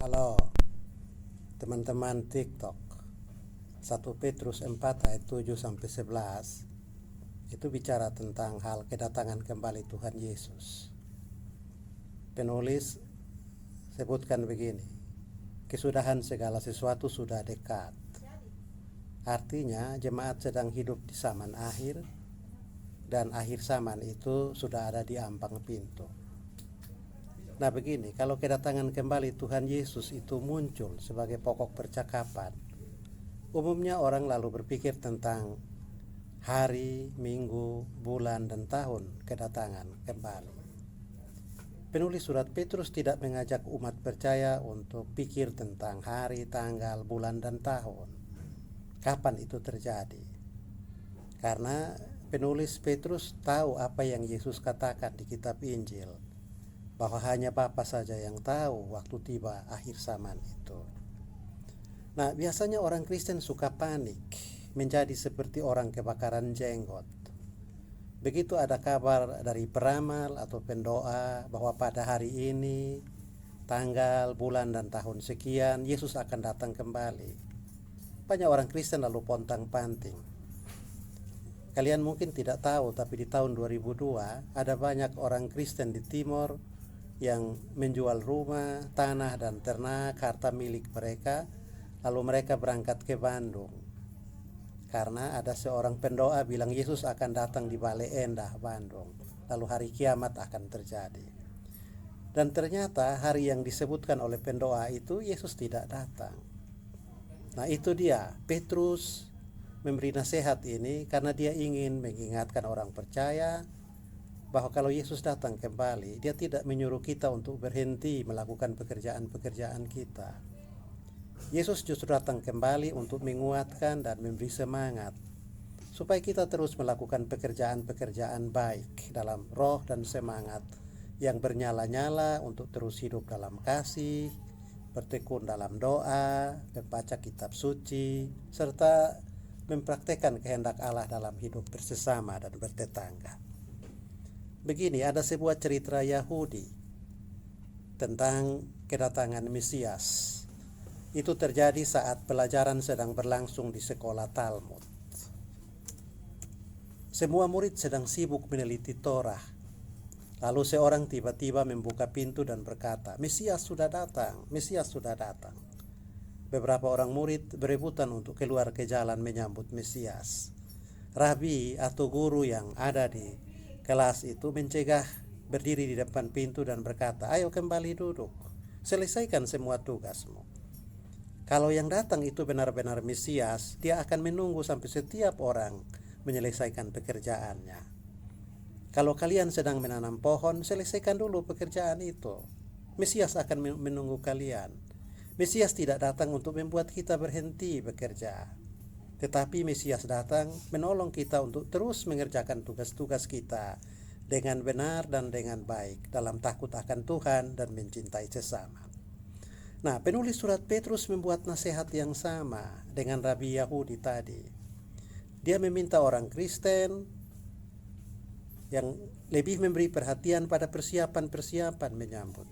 Halo teman-teman TikTok. 1 Petrus 4 ayat 7-11 itu bicara tentang hal kedatangan kembali Tuhan Yesus. Penulis sebutkan begini: kesudahan segala sesuatu sudah dekat. Artinya jemaat sedang hidup di zaman akhir, dan akhir zaman itu sudah ada di ambang pintu. Nah begini, kalau kedatangan kembali Tuhan Yesus itu muncul sebagai pokok percakapan, umumnya orang lalu berpikir tentang hari, minggu, bulan, dan tahun kedatangan kembali. Penulis surat Petrus tidak mengajak umat percaya untuk pikir tentang hari, tanggal, bulan, dan tahun. Kapan itu terjadi? Karena penulis Petrus tahu apa yang Yesus katakan di kitab Injil, bahwa hanya Bapa saja yang tahu waktu tiba akhir zaman itu. Nah, biasanya orang Kristen suka panik, menjadi seperti orang kebakaran jenggot. Begitu ada kabar dari peramal atau pendoa bahwa pada hari ini, tanggal, bulan, dan tahun sekian, Yesus akan datang kembali, banyak orang Kristen lalu pontang-panting. Kalian mungkin tidak tahu, tapi di tahun 2002 ada banyak orang Kristen di Timor yang menjual rumah, tanah, dan ternak, harta milik mereka, lalu mereka berangkat ke Bandung. Karena ada seorang pendoa bilang Yesus akan datang di Bale Endah, Bandung, lalu hari kiamat akan terjadi. Dan ternyata hari yang disebutkan oleh pendoa itu Yesus tidak datang. Nah itu dia, Petrus memberi nasihat ini karena dia ingin mengingatkan orang percaya bahwa kalau Yesus datang kembali, dia tidak menyuruh kita untuk berhenti melakukan pekerjaan-pekerjaan kita. Yesus justru datang kembali untuk menguatkan dan memberi semangat supaya kita terus melakukan pekerjaan-pekerjaan baik dalam roh dan semangat yang bernyala-nyala untuk terus hidup dalam kasih, bertekun dalam doa, membaca kitab suci, serta mempraktekkan kehendak Allah dalam hidup bersesama dan bertetangga. Begini, ada sebuah cerita Yahudi tentang kedatangan Mesias. Itu terjadi saat pelajaran sedang berlangsung di sekolah Talmud. Semua murid sedang sibuk meneliti Torah. Lalu seorang tiba-tiba membuka pintu dan berkata, "Mesias sudah datang, Mesias sudah datang." Beberapa orang murid berebutan untuk keluar ke jalan menyambut Mesias. Rabi atau guru yang ada di kelas itu mencegah, berdiri di depan pintu dan berkata, "Ayo kembali duduk, selesaikan semua tugasmu. Kalau yang datang itu benar-benar Mesias, dia akan menunggu sampai setiap orang menyelesaikan pekerjaannya. Kalau kalian sedang menanam pohon, selesaikan dulu pekerjaan itu. Mesias akan menunggu kalian. Mesias tidak datang untuk membuat kita berhenti bekerja, tetapi Mesias datang menolong kita untuk terus mengerjakan tugas-tugas kita dengan benar dan dengan baik, dalam takut akan Tuhan dan mencintai sesama." Nah, penulis surat Petrus membuat nasihat yang sama dengan Rabi Yahudi tadi. Dia meminta orang Kristen yang lebih memberi perhatian pada persiapan-persiapan menyambut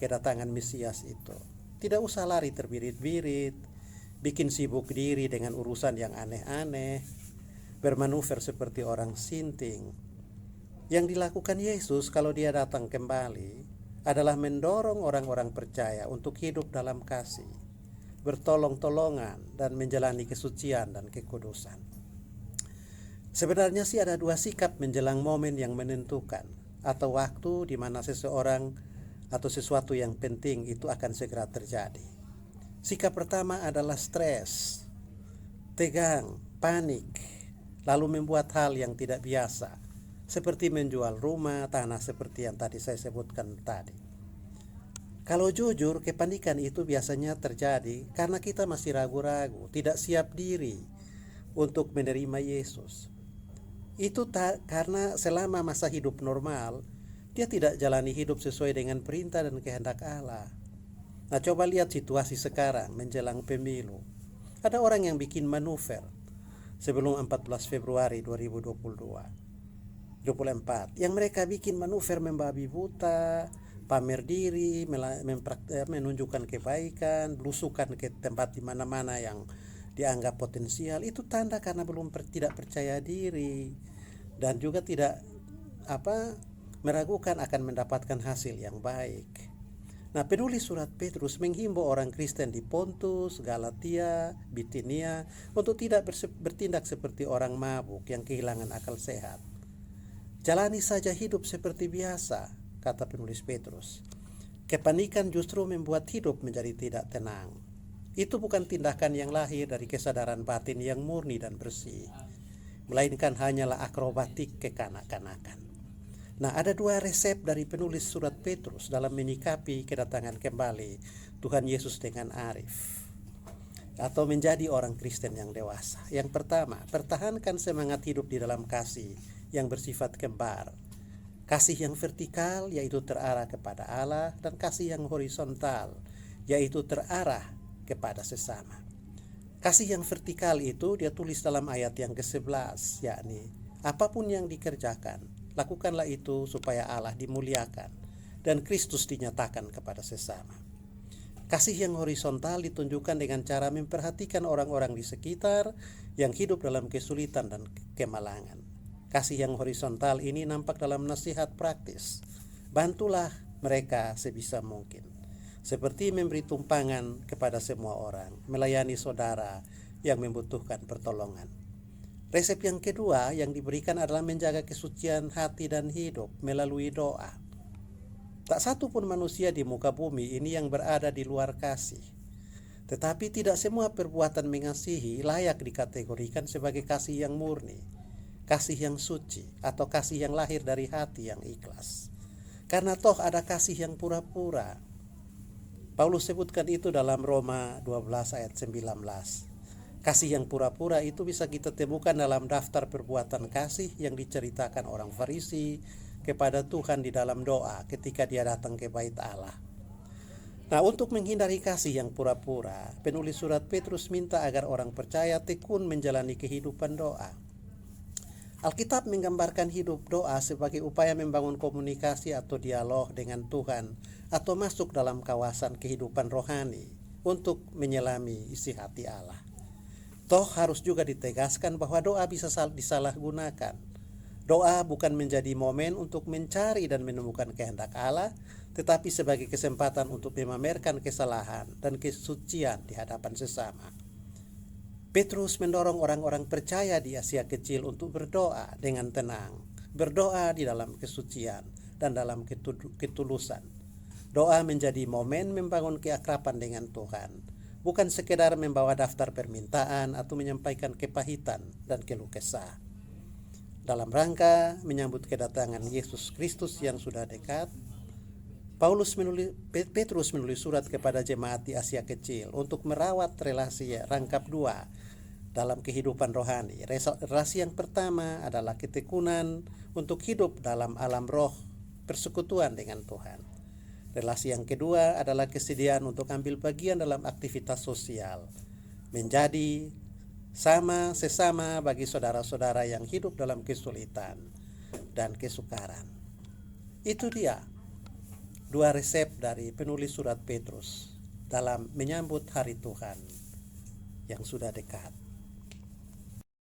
kedatangan Mesias itu. Tidak usah lari terbirit-birit, bikin sibuk diri dengan urusan yang aneh-aneh, bermanuver seperti orang sinting. Yang dilakukan Yesus kalau dia datang kembali adalah mendorong orang-orang percaya untuk hidup dalam kasih, bertolong-tolongan, dan menjalani kesucian dan kekudusan. Sebenarnya sih ada dua sikap menjelang momen yang menentukan, atau waktu di mana seseorang atau sesuatu yang penting itu akan segera terjadi. Sikap pertama adalah stres, tegang, panik, lalu membuat hal yang tidak biasa, seperti menjual rumah, tanah, seperti yang tadi saya sebutkan tadi. Kalau jujur, kepanikan itu biasanya terjadi karena kita masih ragu-ragu, tidak siap diri untuk menerima Yesus. Itu karena selama masa hidup normal, dia tidak jalani hidup sesuai dengan perintah dan kehendak Allah. Nah, coba lihat situasi sekarang menjelang pemilu. Ada orang yang bikin manuver sebelum 14 Februari 2024, yang mereka bikin manuver membabi buta, pamer diri, menunjukkan kebaikan, belusukan ke tempat di mana-mana yang dianggap potensial, itu tanda karena tidak percaya diri dan juga tidak meragukan akan mendapatkan hasil yang baik. Nah, penulis surat Petrus menghimbau orang Kristen di Pontus, Galatia, Bitinia untuk tidak bertindak seperti orang mabuk yang kehilangan akal sehat. Jalani saja hidup seperti biasa, kata penulis Petrus. Kepanikan justru membuat hidup menjadi tidak tenang. Itu bukan tindakan yang lahir dari kesadaran batin yang murni dan bersih, melainkan hanyalah akrobatik kekanak-kanakan. Nah, ada dua resep dari penulis surat Petrus dalam menyikapi kedatangan kembali Tuhan Yesus dengan arif atau menjadi orang Kristen yang dewasa. Yang pertama, pertahankan semangat hidup di dalam kasih yang bersifat kembar. Kasih yang vertikal yaitu terarah kepada Allah, dan kasih yang horizontal yaitu terarah kepada sesama. Kasih yang vertikal itu dia tulis dalam ayat yang ke-11, yakni apapun yang dikerjakan, lakukanlah itu supaya Allah dimuliakan dan Kristus dinyatakan kepada sesama. Kasih yang horizontal ditunjukkan dengan cara memperhatikan orang-orang di sekitar yang hidup dalam kesulitan dan kemalangan. Kasih yang horizontal ini nampak dalam nasihat praktis. Bantulah mereka sebisa mungkin, seperti memberi tumpangan kepada semua orang, melayani saudara yang membutuhkan pertolongan. Resep yang kedua yang diberikan adalah menjaga kesucian hati dan hidup melalui doa. Tak satu pun manusia di muka bumi ini yang berada di luar kasih. Tetapi tidak semua perbuatan mengasihi layak dikategorikan sebagai kasih yang murni, kasih yang suci, atau kasih yang lahir dari hati yang ikhlas. Karena toh ada kasih yang pura-pura. Paulus sebutkan itu dalam Roma 12 ayat 19. Kasih yang pura-pura itu bisa kita temukan dalam daftar perbuatan kasih yang diceritakan orang Farisi kepada Tuhan di dalam doa ketika dia datang ke bait Allah. Nah, untuk menghindari kasih yang pura-pura, penulis surat Petrus minta agar orang percaya tekun menjalani kehidupan doa. Alkitab menggambarkan hidup doa sebagai upaya membangun komunikasi atau dialog dengan Tuhan atau masuk dalam kawasan kehidupan rohani untuk menyelami isi hati Allah. Toh harus juga ditegaskan bahwa doa bisa disalahgunakan. Doa bukan menjadi momen untuk mencari dan menemukan kehendak Allah, tetapi sebagai kesempatan untuk memamerkan kesalahan dan kesucian di hadapan sesama. Petrus mendorong orang-orang percaya di Asia Kecil untuk berdoa dengan tenang, berdoa di dalam kesucian dan dalam ketulusan. Doa menjadi momen membangun keakraban dengan Tuhan, bukan sekedar membawa daftar permintaan atau menyampaikan kepahitan dan keluh kesah. Dalam rangka menyambut kedatangan Yesus Kristus yang sudah dekat, Petrus menulis surat kepada jemaat di Asia Kecil untuk merawat relasi rangkap dua dalam kehidupan rohani. Relasi yang pertama adalah ketekunan untuk hidup dalam alam roh, persekutuan dengan Tuhan. Relasi yang kedua adalah kesediaan untuk ambil bagian dalam aktivitas sosial, menjadi sesama bagi saudara-saudara yang hidup dalam kesulitan dan kesukaran. Itu dia dua resep dari penulis surat Petrus dalam menyambut hari Tuhan yang sudah dekat.